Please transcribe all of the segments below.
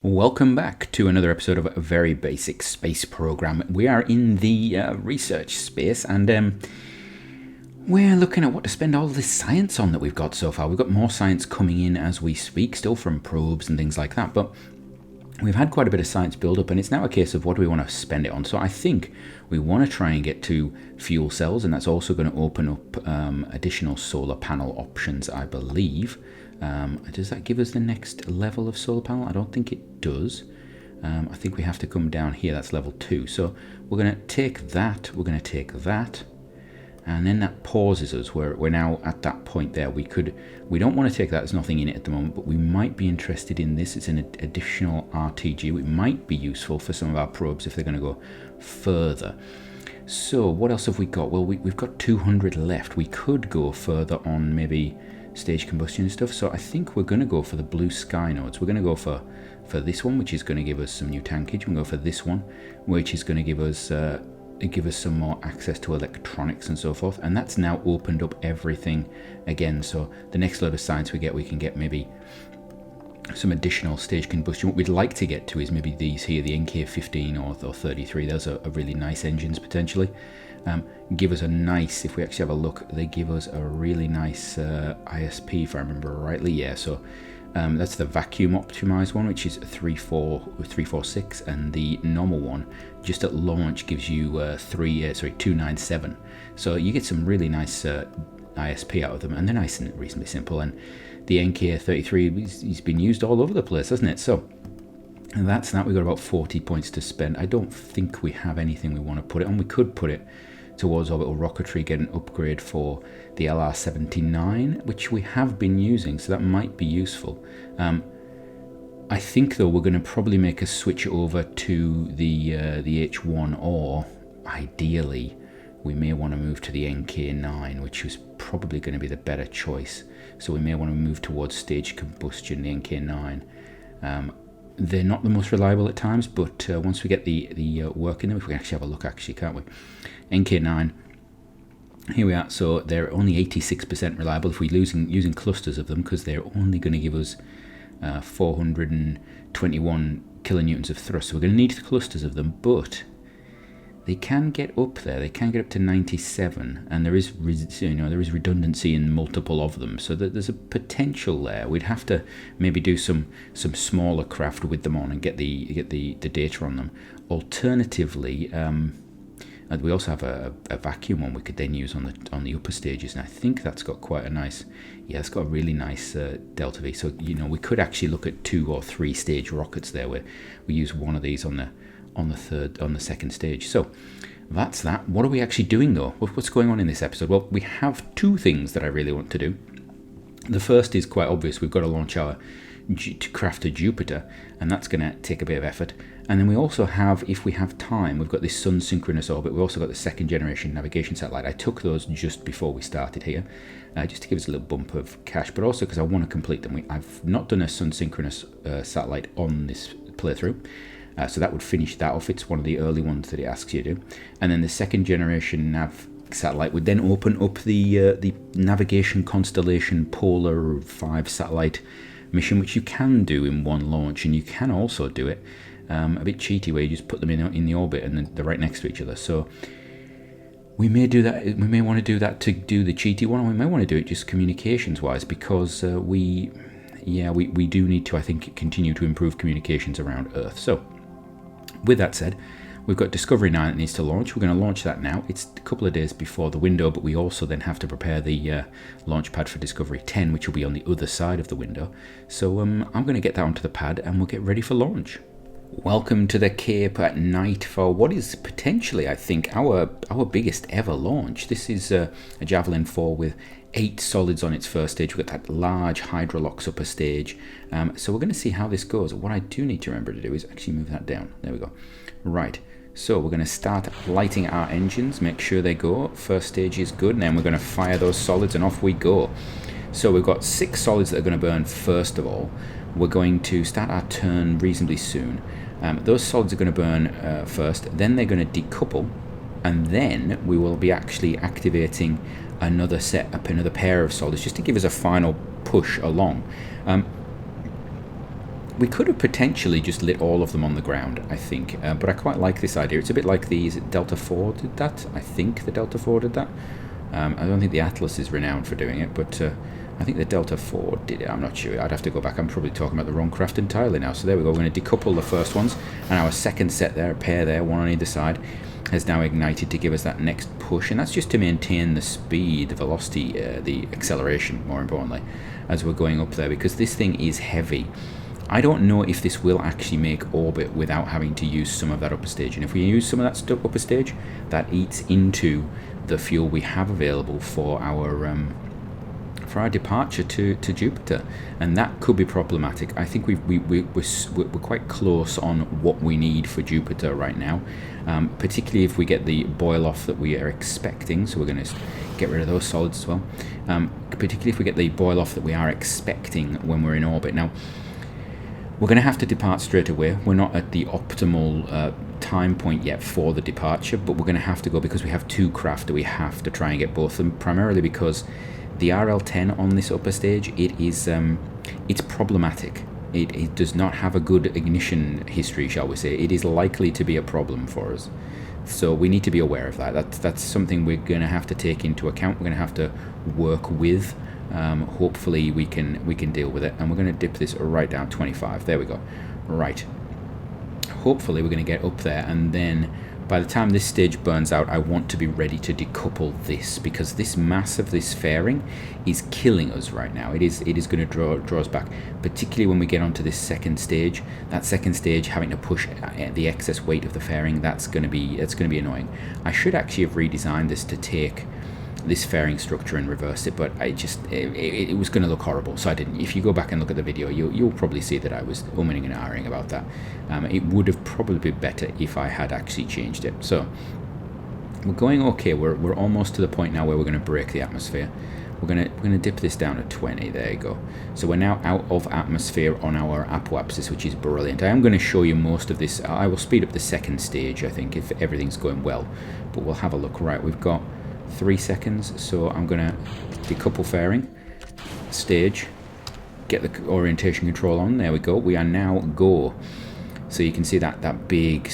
Welcome back to another episode of a very basic space program. We are in the research space, and we're looking at what to spend all this science on that we've got so far. We've got more science coming in as we speak, still from probes and things like that, but we've had quite a bit of science build up, and it's now a case of what do we want to spend it on. So I think we want to try and get to fuel cells, and that's also going to open up additional solar panel options, I believe. Does that give us the next level of solar panel? I don't think it does. I think we have to come down here. That's level 2. So we're going to take that. We're going to take that. And then that pauses us. We're now at that point there. We don't want to take that. There's nothing in it at the moment, but we might be interested in this. It's an additional RTG. It might be useful for some of our probes if they're going to go further. So what else have we got? Well, we've got 200 left. We could go further on maybe stage combustion and stuff. So I think we're going to go for the blue sky nodes. We're going to go for this one, which is going to give us some new tankage. We'll go for this one, which is going to give us some more access to electronics and so forth. And that's now opened up everything again. So the next load of science we can get maybe some additional stage combustion. What we'd like to get to is maybe these here, the NK15 or 33. Those are really nice engines potentially. Give us a nice, if we actually have a look, they give us a really nice ISP, if I remember rightly. Yeah, so that's the vacuum optimized one, which is 346, and the normal one just at launch gives you 297. So you get some really nice ISP out of them, and they're nice and reasonably simple. And the NK33, he's been used all over the place, hasn't it? So and that's that. We've got about 40 points to spend. I don't think we have anything we want to put it on. We could put it towards orbital rocketry, get an upgrade for the LR79, which we have been using, so that might be useful. I think though we're going to probably make a switch over to the H1, or ideally we may want to move to the NK9, which is probably going to be the better choice. So we may want to move towards stage combustion, the NK9. They're not the most reliable at times, but once we get the work in them, if we can actually have a look, can't we? NK9, here we are. So they're only 86% reliable if we're using clusters of them, because they're only going to give us 421 kilonewtons of thrust. So we're going to need clusters of them, but they can get up there. They can get up to 97, and there is redundancy in multiple of them. So that there's a potential there. We'd have to maybe do some smaller craft with them on and get the data on them. Alternatively, we also have a vacuum one we could then use on the upper stages, and I think that's got quite a nice. Yeah, it's got a really nice delta V. So we could actually look at 2 or 3 stage rockets there, where we use one of these on the second stage. So that's that. What are we actually doing though? What's going on in this episode? Well, we have 2 things that I really want to do. The first is quite obvious. We've got to launch our craft to Jupiter, and that's going to take a bit of effort. And then we also have, if we have time, we've got this sun synchronous orbit. We've also got the second generation navigation satellite. I took those just before we started here, just to give us a little bump of cash, but also because I want to complete them. I've not done a sun synchronous satellite on this playthrough. So that would finish that off. It's one of the early ones that it asks you to do. And then the second generation nav satellite would then open up the navigation constellation Polar 5 satellite mission, which you can do in one launch, and you can also do it a bit cheaty, where you just put them in the orbit and then they're right next to each other. So we may do that. We may want to do that to do the cheaty one, or we may want to do it just communications wise, because we do need to, I think, continue to improve communications around Earth. So with that said, we've got Discovery 9 that needs to launch. We're going to launch that now. It's a couple of days before the window, but we also then have to prepare the launch pad for Discovery 10, which will be on the other side of the window. So I'm going to get that onto the pad, and we'll get ready for launch. Welcome to the Cape at night for what is potentially, I think, our biggest ever launch. This is a Javelin 4 with 8 solids on its first stage. We've got that large Hydrolox upper stage. So we're going to see how this goes. What I do need to remember to do is actually move that down. There we go. Right. So we're going to start lighting our engines, make sure they go. First stage is good, and then we're going to fire those solids, and off we go. So we've got 6 solids that are going to burn first of all. We're going to start our turn reasonably soon. Those solids are going to burn first, then they're going to decouple, and then we will be actually activating another pair of solids just to give us a final push along. We could have potentially just lit all of them on the ground, I think, but I quite like this idea. It's a bit like the Delta 4 did that. I think the Delta 4 did that. I don't think the Atlas is renowned for doing it, but I think the Delta 4 did it. I'm not sure. I'd have to go back. I'm probably talking about the wrong craft entirely now. So there we go. We're going to decouple the first ones, and our second set there, a pair there, one on either side, has now ignited to give us that next push, and that's just to maintain the speed, the velocity, the acceleration, more importantly, as we're going up there, because this thing is heavy. I don't know if this will actually make orbit without having to use some of that upper stage, and if we use some of that upper stage, that eats into the fuel we have available for our departure to Jupiter, and that could be problematic. I think we're quite close on what we need for Jupiter right now, particularly if we get the boil off that we are expecting. So we're going to get rid of those solids as well, particularly if we get the boil off that we are expecting when we're in orbit. Now, we're going to have to depart straight away. We're not at the optimal time point yet for the departure, but we're going to have to go because we have two craft that we have to try and get both of them, primarily because the RL-10 on this upper stage, it's problematic. It does not have a good ignition history, shall we say. It is likely to be a problem for us. So we need to be aware of that. That's something we're going to have to take into account. We're going to have to work with. Hopefully we can deal with it. And we're going to dip this right down 25. There we go. Right. Hopefully we're going to get up there, and then by the time this stage burns out, I want to be ready to decouple this, because this mass of this fairing is killing us right now. It is going to draw us back, particularly when we get onto this second stage. That second stage, having to push the excess weight of the fairing, that's going to be annoying. I should actually have redesigned this to take this fairing structure and reverse it, but it was going to look horrible, so I didn't. If you go back and look at the video, you'll probably see that I was umming and ahhing about that. It would have probably been better if I had actually changed it. So we're going okay. We're almost to the point now where we're going to break the atmosphere. We're going to dip this down to 20. There you go. So we're now out of atmosphere on our apoapsis, which is brilliant. I am going to show you most of this. I will speed up the second stage, I think, if everything's going well, but we'll have a look. Right, we've got 3 seconds, so I'm going to decouple fairing, stage, get the orientation control on. There we go. We are now go. So you can see that big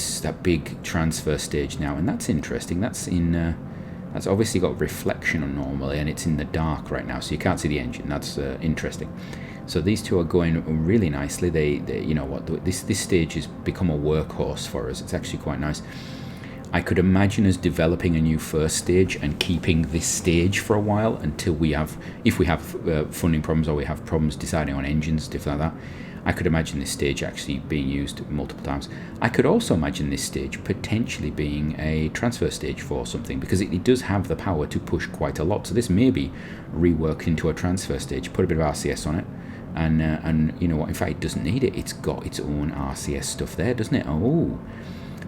transfer stage now, and that's interesting. That's that's obviously got reflection on normally, and it's in the dark right now, so you can't see the engine. That's interesting. So these two are going really nicely. They you know what, this stage has become a workhorse for us. It's actually quite nice. I could imagine us developing a new first stage and keeping this stage for a while until we have, if we have funding problems or we have problems deciding on engines, stuff like that. I could imagine this stage actually being used multiple times. I could also imagine this stage potentially being a transfer stage for something, because it does have the power to push quite a lot. So this may be reworked into a transfer stage, put a bit of RCS on it, and you know what, in fact it doesn't need it. It's got its own RCS stuff there, doesn't it? Oh,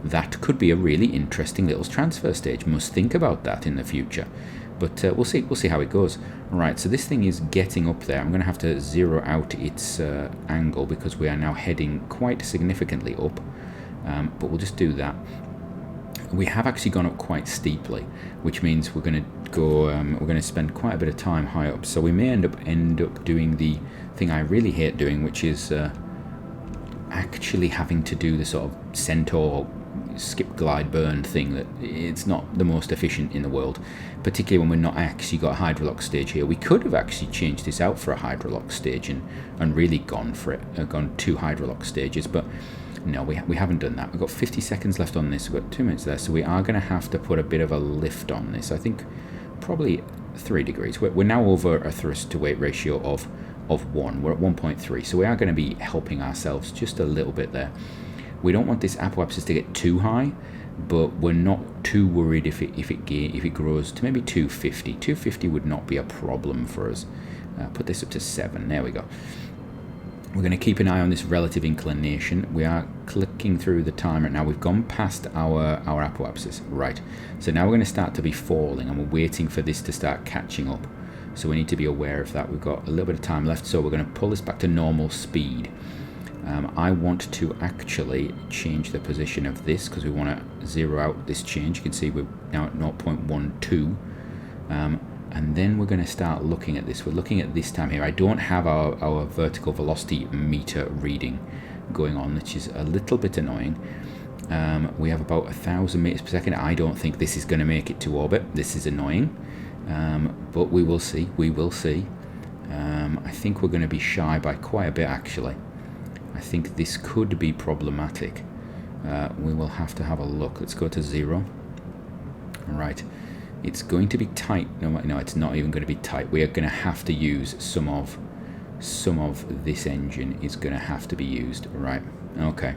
that could be a really interesting little transfer stage. Must think about that in the future. But we'll see how it goes. Right, so this thing is getting up there. I'm going to have to zero out its angle because we are now heading quite significantly up. But we'll just do that. We have actually gone up quite steeply, which means we're going to go. We're going to spend quite a bit of time high up. So we may end up doing the thing I really hate doing, which is actually having to do the sort of centaur skip glide burn thing. That it's not the most efficient in the world, particularly when we're not actually got a hydrolock stage here. We could have actually changed this out for a hydrolock stage and really gone for it, gone 2 hydrolock stages, but no, we haven't done that. We've got 50 seconds left on this. We've got 2 minutes there, so we are going to have to put a bit of a lift on this. I think probably 3 degrees. We're now over a thrust to weight ratio of 1. We're at 1.3, so we are going to be helping ourselves just a little bit there. We don't want this apoapsis to get too high, but we're not too worried if it grows to maybe 250. 250 would not be a problem for us. Put this up to 7. There we go. We're going to keep an eye on this relative inclination. We are clicking through the timer now. We've gone past our apoapsis. Right. So now we're going to start to be falling, and we're waiting for this to start catching up. So we need to be aware of that. We've got a little bit of time left, so we're going to pull this back to normal speed. I want to actually change the position of this because we want to zero out this change. You can see we're now at 0.12. And then we're going to start looking at this. We're looking at this time here. I don't have our vertical velocity meter reading. going on, which is a little bit annoying. We have about 1,000 meters per second. I don't think this is going to make it to orbit. This is annoying, but we will see. We will see. I think we're going to be shy by quite a bit, actually. I think this could be problematic. We will have to have a look. Let's go to 0. Right. It's going to be tight. No, it's not even going to be tight. We are going to have to use some of this engine is going to have to be used. Right. Okay.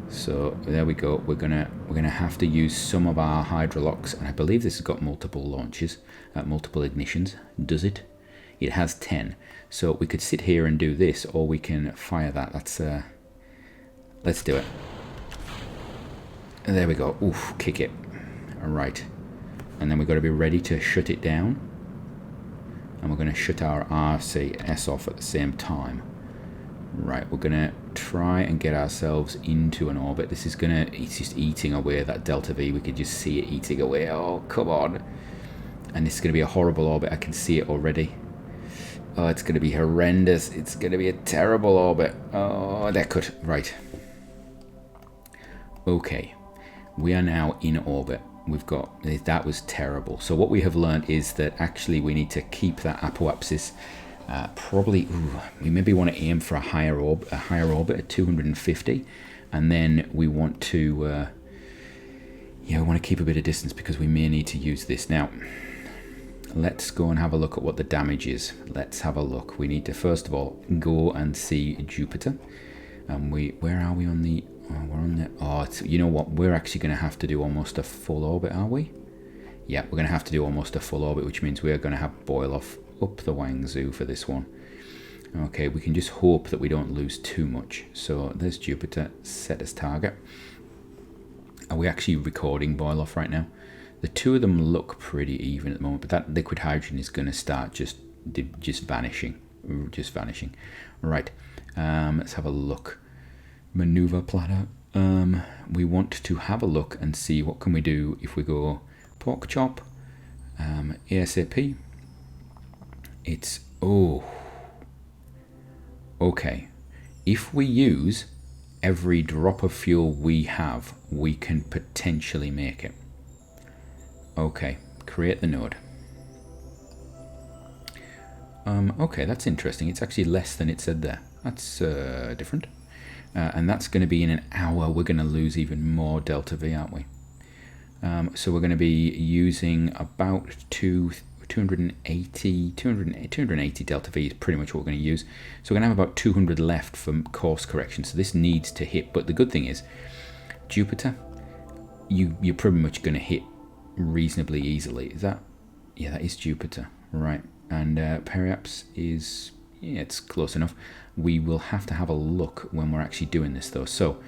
So there we go. We're gonna have to use some of our hydrolocks, and I believe this has got multiple launches, multiple ignitions. Does it? It has 10. So we could sit here and do this, or we can fire that. Let's do it. There we go. Oof, kick it. All right. And then we've got to be ready to shut it down. And we're going to shut our RCS off at the same time. Right, we're going to try and get ourselves into an orbit. This is going to, it's just eating away that Delta V. We could just see it eating away. Oh, come on. And this is going to be a horrible orbit. I can see it already. Oh, it's going to be horrendous. It's going to be a terrible orbit. Oh, that could, right. Okay, we are now in orbit. We've got, that was terrible. So what we have learned is that actually we need to keep that apoapsis. Probably, we maybe want to aim for a higher orbit at 250, and then we want to, we want to keep a bit of distance because we may need to use this. Now, let's go and have a look at what the damage is. Let's have a look. We need to first of all go and see Jupiter. And where are we on the? We're on the. Oh, you know what? We're actually going to have to do almost a full orbit, are we? Yeah, we're going to have to do almost a full orbit, which means we're going to have boil off up the Wangzhou for this one. Okay, we can just hope that we don't lose too much. So there's Jupiter, set as target. Are we actually recording boil off right now? The two of them look pretty even at the moment, but that liquid hydrogen is going to start just vanishing. Just vanishing. Right, let's have a look. Maneuver platter. We want to have a look and see what can we do if we go pork chop, ASAP. It's, okay. If we use every drop of fuel we have, we can potentially make it. Okay, create the node. Okay, that's interesting. It's actually less than it said there. That's different. And that's going to be in an hour. We're going to lose even more Delta V, aren't we? So we're going to be using about 280 Delta V is pretty much what we're going to use. So we're going to have about 200 left for course correction. So this needs to hit. But the good thing is, Jupiter, you're pretty much going to hit reasonably easily. Is that? Yeah, that is Jupiter. Right. And Periaps is, yeah, it's close enough. We will have to have a look when we're actually doing this though. So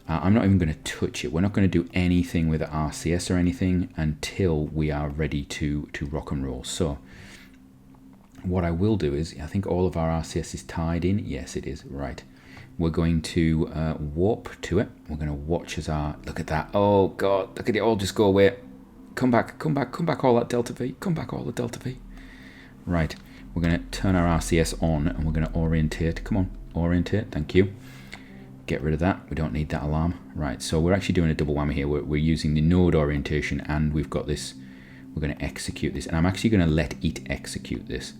I'm not even going to touch it. We're not going to do anything with RCS or anything until we are ready to rock and roll. So what I will do is, I think all of our RCS is tied in. Yes, it is. Right. We're going to warp to it. We're going to watch as our, look at that. Oh God, look at it all just go away. Come back, come back, come back all that Delta V. Come back all the Delta V. Right. We're going to turn our RCS on and we're going to orientate. Come on, orientate. Thank you. Get rid of that. We don't need that alarm. Right, so we're actually doing a double whammy here. We're using the node orientation and we've got this. We're going to execute this. And I'm actually going to let it execute this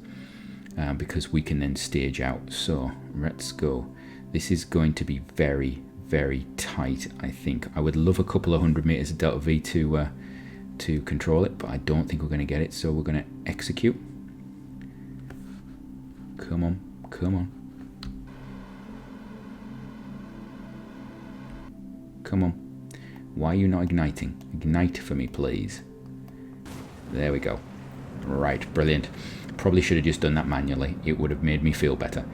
because we can then stage out. So let's go. This is going to be very, very tight, I think. I would love a couple of 100 meters of Delta V to control it, but I don't think we're going to get it. So we're going to execute. Come on, come on. Come on. Why are you not igniting? Ignite for me, please. There we go. Right, brilliant. Probably should have just done that manually. It would have made me feel better.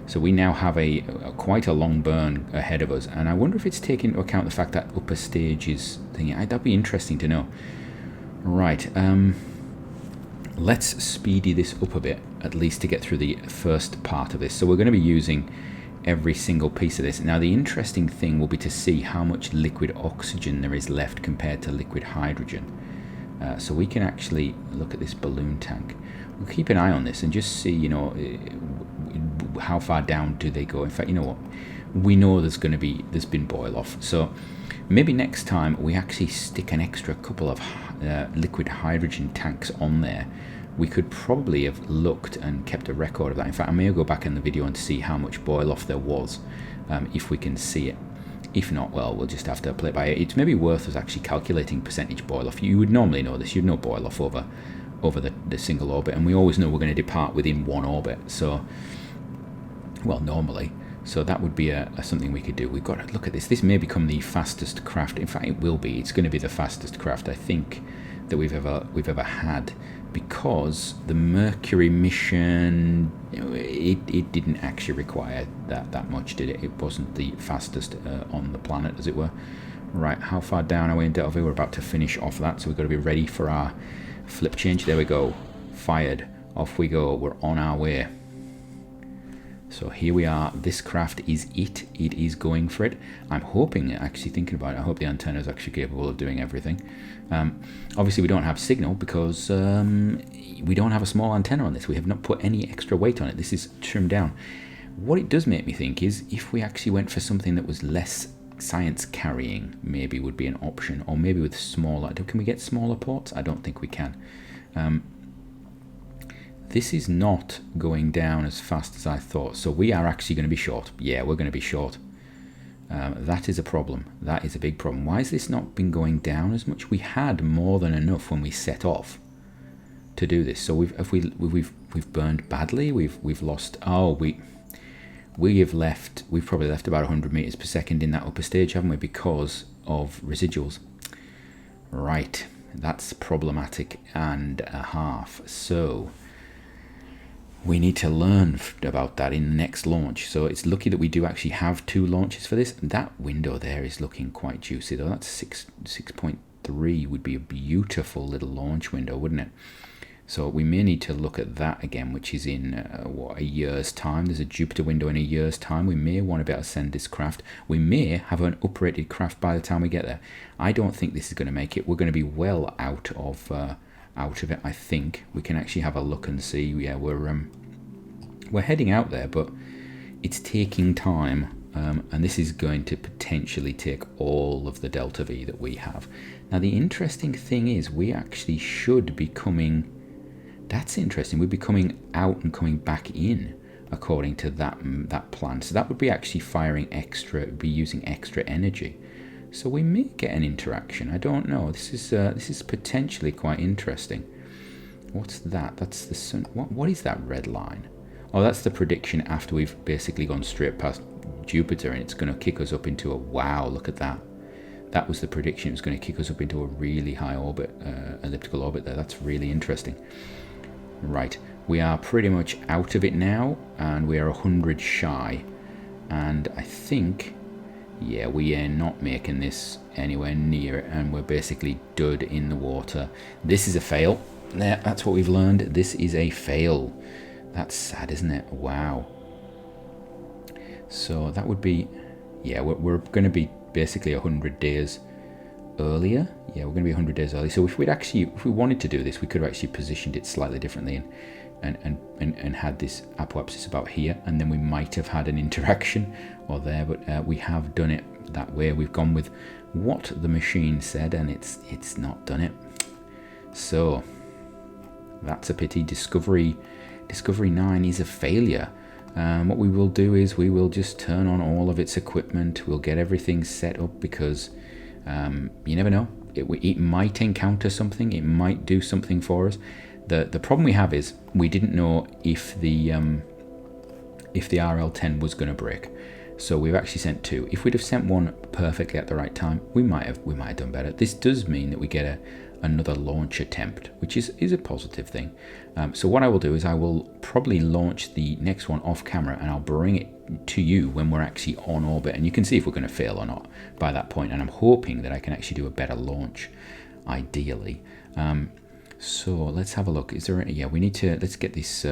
So we now have a quite a long burn ahead of us, and I wonder if it's taking into account the fact that upper stage is thingy. That'd be interesting to know. Right, let's speedy this up a bit, at least to get through the first part of this. So we're going to be using every single piece of this. Now the interesting thing will be to see how much liquid oxygen there is left compared to liquid hydrogen. So we can actually look at this balloon tank. We'll keep an eye on this and just see, you know, how far down do they go. In fact, you know what? we know there's been boil off. So maybe next time we actually stick an extra couple of liquid hydrogen tanks on there. We could probably have looked and kept a record of that. In fact, I may go back in the video and see how much boil off there was, if we can see it. If not, well, we'll just have to play it by ear. It's maybe worth us actually calculating percentage boil off. You would normally know this. You'd know boil off over the single orbit, and we always know we're going to depart within one orbit. So, well, normally. So that would be something we could do. We've got to look at this. This may become the fastest craft. In fact, it will be. It's going to be the fastest craft, I think, that we've ever had, because the Mercury mission, it didn't actually require that much, did it? It wasn't the fastest on the planet, as it were. Right, how far down are we in Delta V? We're about to finish off that, so we've got to be ready for our flip change. There we go. Fired. Off we go. We're on our way. So here we are. This craft is it. It is going for it. I'm hoping, actually thinking about it, I hope the antenna is actually capable of doing everything. Obviously we don't have signal because we don't have a small antenna on this. We have not put any extra weight on it. This is trimmed down. What it does make me think is if we actually went for something that was less science carrying, maybe would be an option, or maybe with smaller. Can we get smaller ports? I don't think we can. This is not going down as fast as I thought, so we are actually going to be short. Yeah, we're going to be short. That is a problem. That is a big problem. Why has this not been going down as much? We had more than enough when we set off to do this. So we've burned badly. We've lost. Oh, we've probably left about 100 meters per second in that upper stage, haven't we? Because of residuals. Right, that's problematic and a half. So we need to learn about that in the next launch. So it's lucky that we do actually have 2 launches for this. That window there is looking quite juicy, though. That's 6.3 would be a beautiful little launch window, wouldn't it? So we may need to look at that again, which is in a year's time. There's a Jupiter window in a year's time. We may want to be able to send this craft. We may have an uprated craft by the time we get there. I don't think this is going to make it. We're going to be well out of it. I think we can actually have a look and see. Yeah, we're heading out there, but it's taking time, and this is going to potentially take all of the Delta V that we have. Now the interesting thing is we actually should be coming. That's interesting. We'd be coming out and coming back in according to that plan. So that would be actually firing extra, be using extra energy. So we may get an interaction. I don't know. This is potentially quite interesting. What's that? That's the sun. What is that red line? Oh, that's the prediction after we've basically gone straight past Jupiter, and it's going to kick us up into a wow. Look at that. That was the prediction. It was going to kick us up into a really high orbit, elliptical orbit there. That's really interesting. Right, we are pretty much out of it now, and we are 100 shy. And I think, yeah, we are not making this anywhere near it, and we're basically dud in the water. This is a fail. Yeah, that's what we've learned. This is a fail. That's sad, isn't it? Wow. So that would be, yeah, we're going to be basically 100 days earlier. Yeah, we're going to be 100 days early. So if we wanted to do this, we could have actually positioned it slightly differently and had this apoapsis about here, and then we might have had an interaction or there, but we have done it that way. We've gone with what the machine said, and it's not done it. So that's a pity. Discovery 9 is a failure. What we will do is we will just turn on all of its equipment. We'll get everything set up, because you never know. It might encounter something. It might do something for us. The problem we have is we didn't know if the RL-10 was going to break. So we've actually sent 2. If we'd have sent one perfectly at the right time, we might have done better. This does mean that we get another launch attempt, which is a positive thing. So what I will do is I will probably launch the next one off camera, and I'll bring it to you when we're actually on orbit, and you can see if we're going to fail or not by that point. And I'm hoping that I can actually do a better launch, ideally. So let's have a look. Is there? Yeah, we need to. Let's get this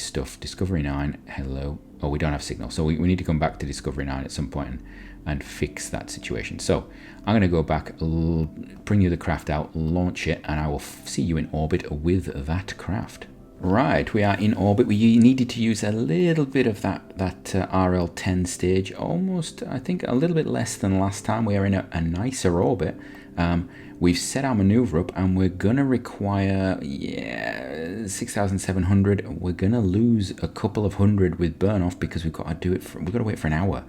stuff. Discovery 9. Hello. Oh, we don't have signal, so we need to come back to Discovery 9 at some point and fix that situation. So I'm going to go back, bring you the craft out, launch it, and I will see you in orbit with that craft. Right, we are in orbit. We needed to use a little bit of that RL10 stage, almost, I think, a little bit less than last time. We are in a nicer orbit. We've set our maneuver up, and we're going to require, 6,700. We're going to lose a couple of hundred with burn off because we've got to do it. We've got to wait for an hour.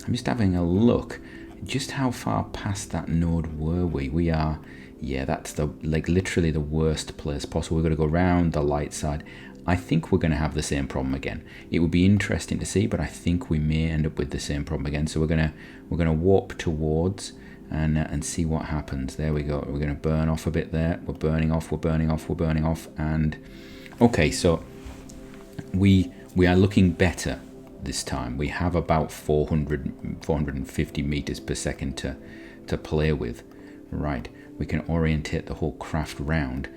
I'm just having a look. Just how far past that node were we? We are... Yeah, that's literally the worst place possible. We're going to go around the light side. I think we're going to have the same problem again. It would be interesting to see, but I think we may end up with the same problem again. So we're going to warp towards and see what happens. There we go. We're going to burn off a bit there. We're burning off. We're burning off. We're burning off. And okay, so we are looking better this time. We have about 450 meters per second to play with. Right. We can orientate the whole craft round,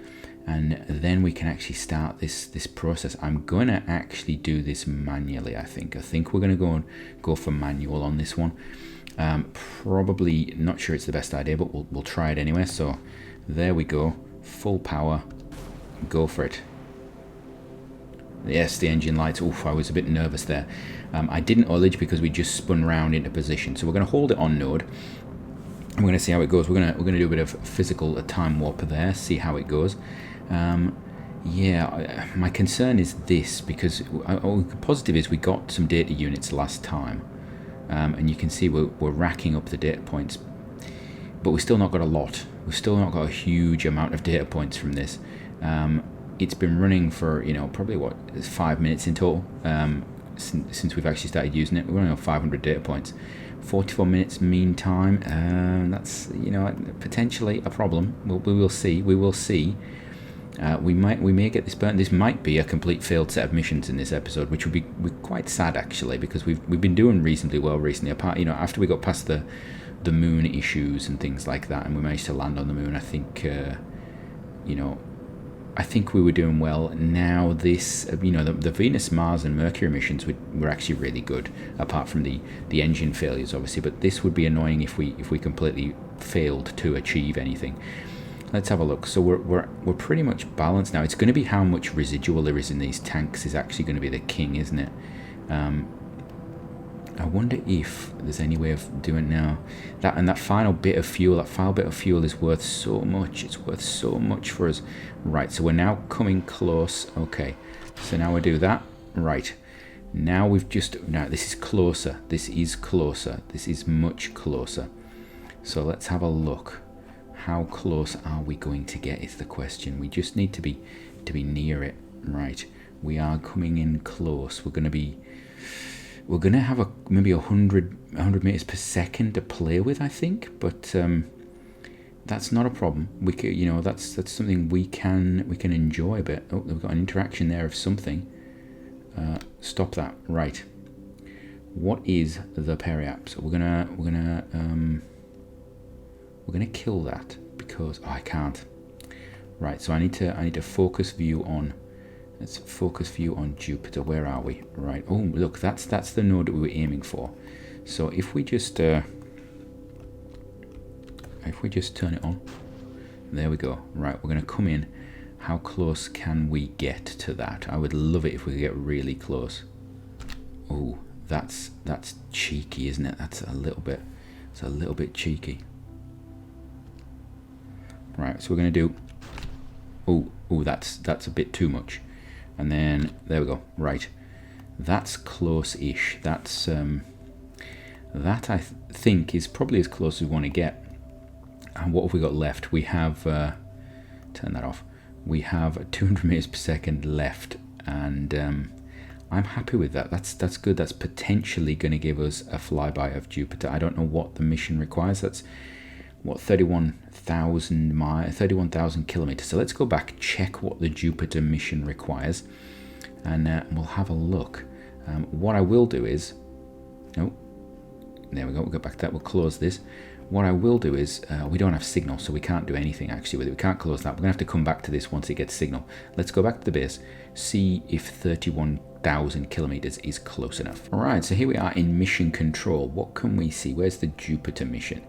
and then we can actually start this process. I'm going to actually do this manually, I think. We're going to go for manual on this one. Probably not sure it's the best idea, but we'll try it anyway. So there we go. Full power. Go for it. Yes, the engine lights. Oof, I was a bit nervous there. I didn't oilage because we just spun round into position. So we're going to hold it on node. We're going to see how it goes. We're going to do a bit of physical time warp there, see how it goes. Yeah, my concern is this, because positive is we got some data units last time, and you can see we're racking up the data points, but we've still not got a lot. We've still not got a huge amount of data points from this. It's been running for, probably 5 minutes in total since we've actually started using it. We're running on 500 data points. 44 minutes mean time. That's potentially a problem. We will see. We will see. We may get this burnt. This might be a complete failed set of missions in this episode, which would be quite sad actually, because we've been doing reasonably well recently. Apart, after we got past the moon issues and things like that, and we managed to land on the moon. I think I think we were doing well. Now this, the Venus, Mars and Mercury missions were actually really good, apart from the engine failures obviously, but this would be annoying if we completely failed to achieve anything. Let's have a look. So we're pretty much balanced now. It's going to be how much residual there is in these tanks is actually going to be the king, isn't it? I wonder if there's any way of doing it now. That final bit of fuel, is worth so much. It's worth so much for us. Right, so we're now coming close. Okay, so now we do that. Right, now this is closer. This is closer. This is much closer. So let's have a look. How close are we going to get is the question. We just need to be near it. Right, we are coming in close. We're going to have maybe 100 meters per second to play with, I think, but that's not a problem. We can, that's something we can enjoy a bit. Oh, we've got an interaction there of something. Stop that. Right. What is the periaps? We're gonna kill that because I can't. Right. So I need to focus view on. Let's focus view on Jupiter. Where are we? Right. Oh, look, that's the node that we were aiming for. So if we just turn it on, there we go. Right, we're going to come in. How close can we get to that? I would love it if we could get really close. Oh, that's cheeky, isn't it? It's a little bit cheeky. Right, so we're going to do. Oh, that's a bit too much. And then there we go. Right, that's close-ish. That's that I think is probably as close as we want to get. And what have we got left? We have turn that off. We have 200 meters per second left, and I'm happy with that. That's good. That's potentially going to give us a flyby of Jupiter. I don't know what the mission requires. That's what 31,000 kilometers. So let's go back, check what the Jupiter mission requires, and we'll have a look. What I will do is, oh, there we go. We'll go back to that. We'll close this. What I will do is, we don't have signal, so we can't do anything actually with it. We can't close that. We're gonna have to come back to this once it gets signal. Let's go back to the base, see if 31,000 kilometers is close enough. All right, so here we are in mission control. What can we see? Where's the Jupiter mission?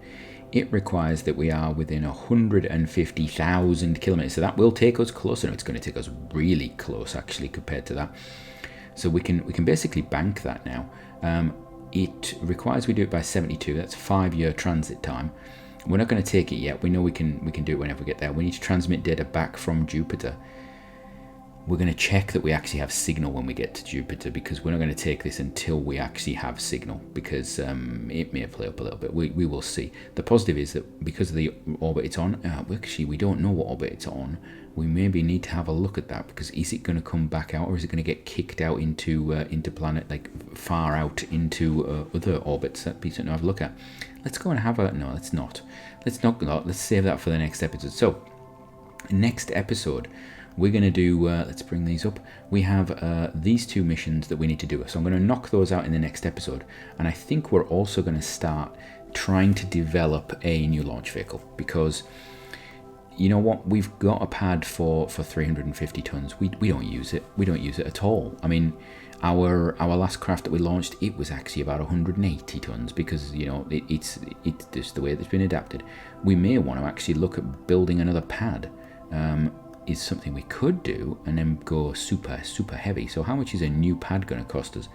it requires that we are within 150,000 kilometers. So that will take us closer. It's going to take us really close, actually, compared to that. So we can basically bank that now. It requires we do it by 72. That's a 5-year transit time. We're not going to take it yet. We know we can do it whenever we get there. We need to transmit data back from Jupiter. We're going to check that we actually have signal when we get to Jupiter, because we're not going to take this until we actually have signal, because it may play up a little bit. We will see. The positive is that because of the orbit it's on, actually we don't know what orbit it's on. We maybe need to have a look at that, because is it going to come back out, or is it going to get kicked out into planet, like far out into other orbits? That'd be something to have a look at. Let's go and have a, no, let's not. Let's save that for the next episode. So, next episode, we're going to do, let's bring these up. We have these 2 missions that we need to do. So I'm going to knock those out in the next episode. And I think we're also going to start trying to develop a new launch vehicle, because you know what? We've got a pad for 350 tons. We don't use it. We don't use it at all. I mean, our last craft that we launched, it was actually about 180 tons, because you know it's just the way it's been adapted. We may want to actually look at building another pad. Is something we could do, and then go super heavy. So how much is a new pad going to cost us?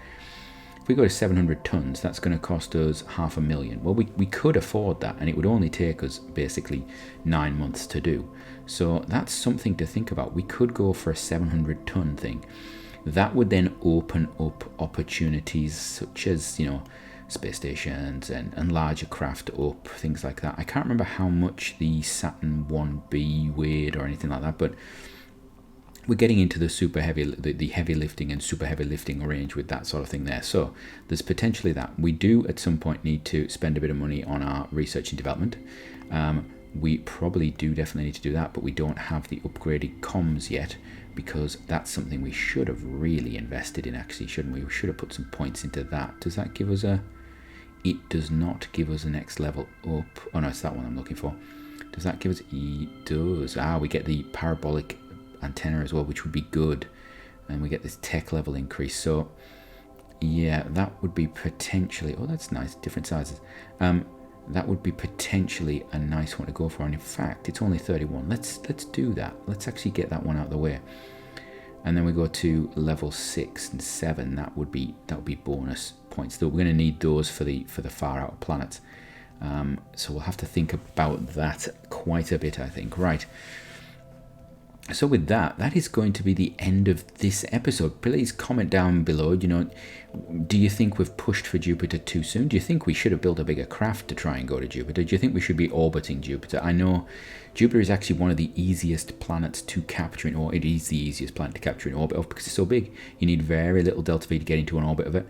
If we go to 700 tons, that's going to cost us $500,000. Well, we could afford that, and it would only take us basically 9 months to do. So that's something to think about. We could go for a 700 ton thing. That would then open up opportunities such as, you know, space stations and larger craft up, things like that. I can't remember how much the Saturn 1B weighed or anything like that, but we're getting into the super heavy, the heavy lifting and super heavy lifting range with that sort of thing there. So there's potentially that. We do at some point need to spend a bit of money on our research and development. We probably do definitely need to do that, but we don't have the upgraded comms yet, because that's something we should have really invested in, actually, shouldn't we? We should have put some points into that. Does that give us a... It does not give us a next level up. Oh no, it's that one I'm looking for. Does that give us... It does. We get the parabolic antenna as well, which would be good. And we get this tech level increase. So, yeah, that would be potentially... Oh, that's nice. Different sizes. That would be potentially a nice one to go for. And in fact, it's only 31. Let's do that. Let's actually get that one out of the way. And then we go to level 6 and 7. That would be bonus points. Though we're going to need those for the far out planets. So we'll have to think about that quite a bit, I think. Right. So with that is going to be the end of this episode. Please comment down below, you know, do you think we've pushed for Jupiter too soon? Do you think we should have built a bigger craft to try and go to Jupiter? Do you think we should be orbiting Jupiter? I know Jupiter is actually one of the easiest planets to capture in orbit. It is the easiest planet to capture in orbit of, because it's so big. You need very little delta V to get into an orbit of it.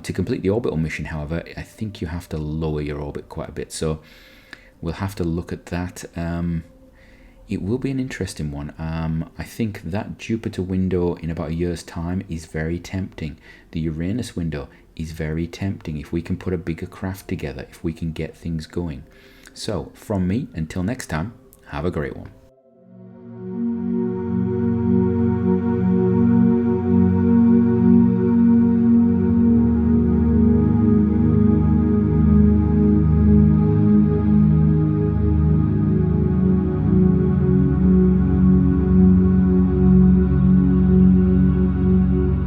To complete the orbital mission, however, I think you have to lower your orbit quite a bit. So we'll have to look at that. It will be an interesting one. I think that Jupiter window in about a year's time is very tempting. The Uranus window is very tempting if we can put a bigger craft together, if we can get things going. So, from me, until next time, have a great one.